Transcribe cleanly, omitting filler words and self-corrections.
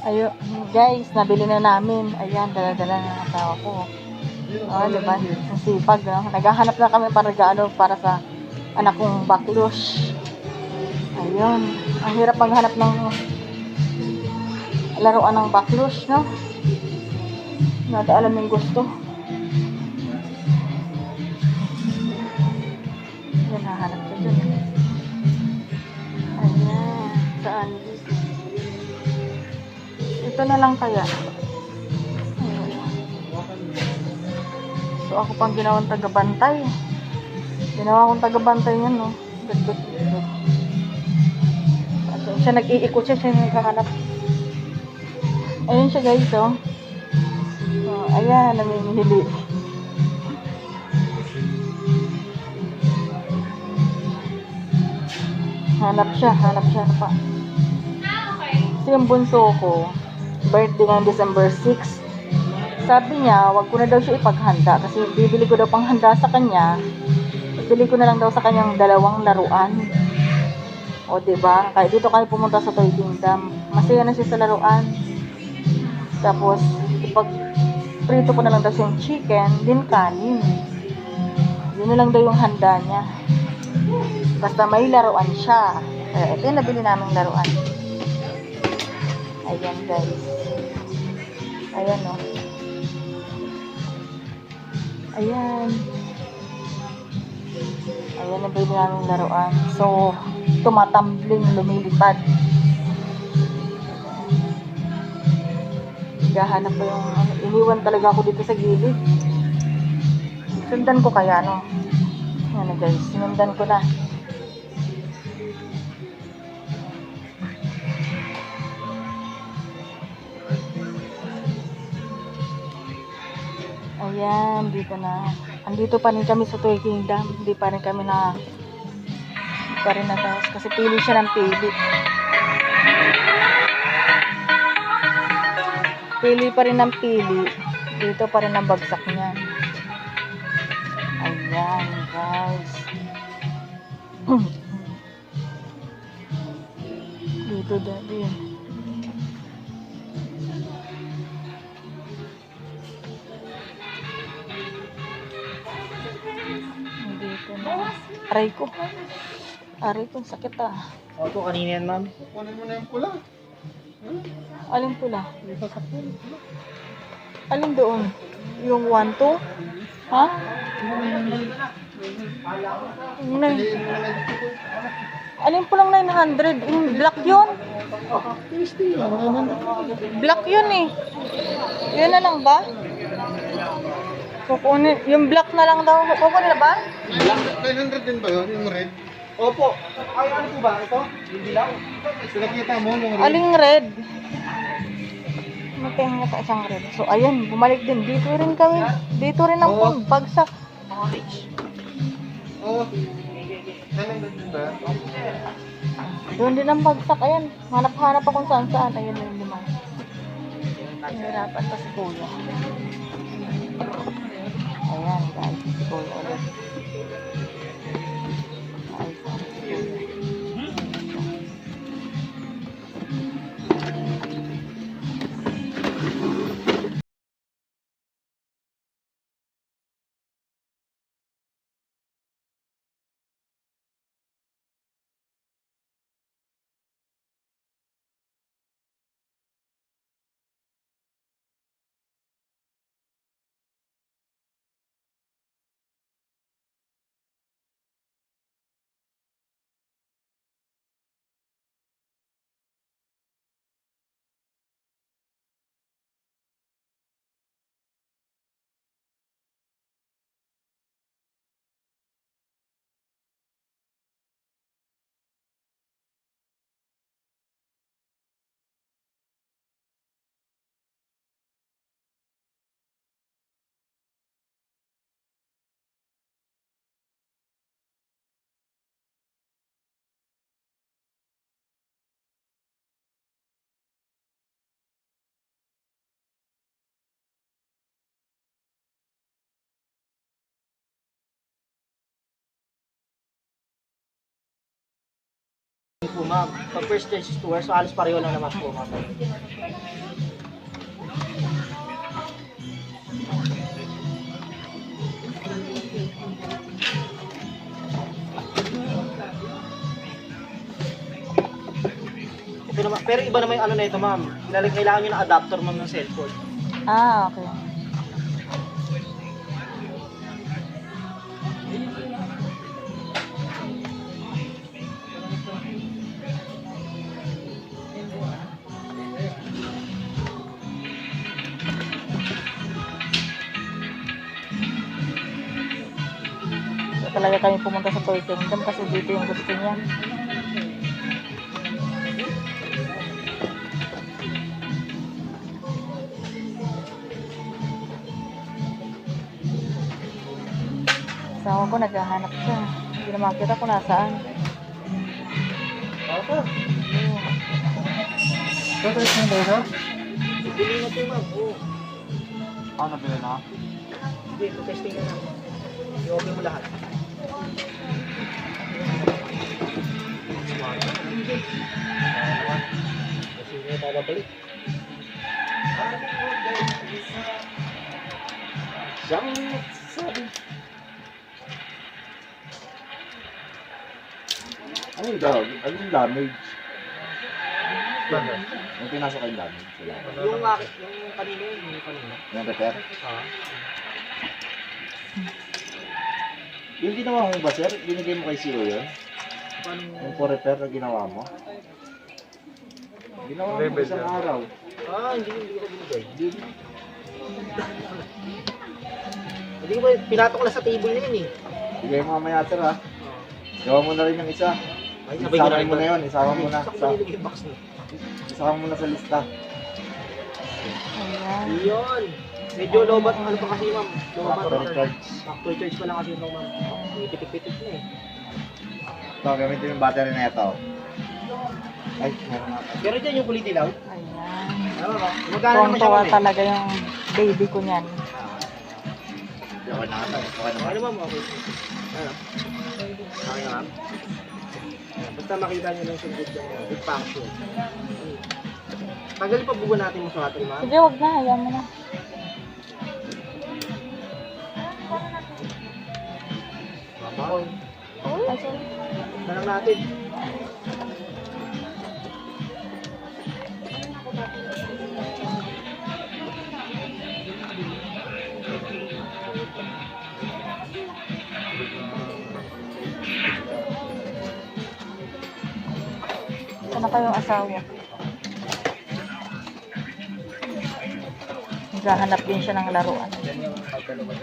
Ayo, guys, nabili na namin. Ayan, dala-dala ng asawa ko. Oh, diba? Ang sipag, no? Naghahanap na kami para gaano para sa anak kong baklush. Ayun. Ang hirap maghanap ng laruan ng baklush, no? Nada alam yung gusto. Ayan, nahanap ko dyan. Ayan. Saan? Ito na lang kaya. So, ako pang ginawang tagabantay. Ginawa kong tagabantay yan, no? Gagod. Siya nag-iikot siya naghahanap. Ayun siya, guys, oh. Oh, ayan, namimili. Hanap siya pa. Kasi yung bunso ko, birthday ng December 6. Sabi niya, wag ko na daw siya ipaghanda kasi bibili ko daw pang handa sa kanya. Bibili ko na lang daw sa kanyang 2 laruan. O, diba? Kaya dito kayo pumunta sa Toy Kingdom. Masaya na siya sa laruan. Tapos, prito ko na lang daw siyang chicken, din kanin. Yun na lang daw yung handa niya. Basta may laruan siya. Ito yung nabili naming laruan. Ayan, guys. Ayan, o. Ayan. Ayan, nabili naming laruan. So, tumatambling, lumilipad. Gahanap ko yung iniwan talaga ako dito sa gilid. Sundan ko kaya, no? Ayan na, guys. Sinundan ko na. Ayan, dito na. Andito pa rin kami sa Toy Kingdom. Hindi pa rin kami natapos. Kasi pili siya ng pili. Pili pa rin ng pili. Dito pa rin ang bagsak niya. Ayan, guys. Dito dati. Dito na. Aray ko. Sakit ah. Opo, kanina yan, ma'am. Kunin mo na yung pula. Alin pula? Yung sasakyan. Alin doon? Yung 1, 2? Ha? Alin po lang 900? Yung black yun? Black yun eh. Yun na lang ba? Kukunin. Yung black na lang daw. Kukunin na ba? Black, 900 din ba yun? Yung red? Opo. Ay, ano po ba? Ito? Yung dilaw? Pinakita mo yung red? Aling red? Magkaya ka isang red. So, ayun. Bumalik din. Dito rin kami. Dito rin ang phone. Bagsak. Oo. 900 din ba? Doon din ang bagsak. Ayan. Hanap-hanap akong saan-saan. Ayun na yung lima. Hirapan pa si Kuya. Ayan, guys. Si Kuya ulit. po, ma'am. Pag first stage is 2 hours, so halos pareho lang naman po, ma'am. Ito naman, pero iba naman yung ano na ito, ma'am. Kailangan nyo ng adapter, ma'am, ng cellphone. Ah, okay. So, talaga kami pumunta sa Toy Kingdom kasi dito yung gusto niya. Asawa ko naghahanap siya. Hindi na makita kung nasaan. Opo. Ito yung ba ito? Bili na po, ma'am. Oo. Ah, nabili na? Hindi, testing na lang. I-open mo lahat. Smart. Kasi hindi tayo babalik. Siyang sabi. Ano yung dog? Ano yung damage? Yung pinasok kayong damage? Wala. Yung kanina yun, yung kanina. Yung repair? Ah. Yung ginawa mo ba, sir? Binigay mo kay CEO yun? Paano? Yung for repair na ginawa mo? Ginawa mo isang araw. Hindi ko binigay. Hindi ko pinatok lang sa table na yun eh. Bigay mo mamaya, sir, ha? Gawa mo na rin yung isa. Ay, Isama mo na yun. Isama mo na. Sakto ba nilagay yung box niya? Isama mo na sa lista. Ayan. Yun. Medyo lobat. Ano pa kasi, ma'am? Lobat. Factory charge. Factory charge pa lang kasi ito, ma'am. Pitik-pitik na eh. Ito, gamitin yung battery na ito. Ay, meron nga. Pero dyan yung kulay dilaw. Ayan. Ano ba? Magkano naman siya, Tuwang-tuwa ma'am? talaga yung baby ko niyan. Okay na ito. Okay Ano, naman. ma'am? Okay. Ano? Okay na, ma'am? Basta makita nyo lang yung good function. Tanggalin pa buwan natin mo sa atin, ma'am. Sige, wag na. Ayan mo na. Okay. Ay, sorry. Na lang natin. Sana kayong asawa. Naghahanap din siya ng laruan. Yan yung pagdalawa.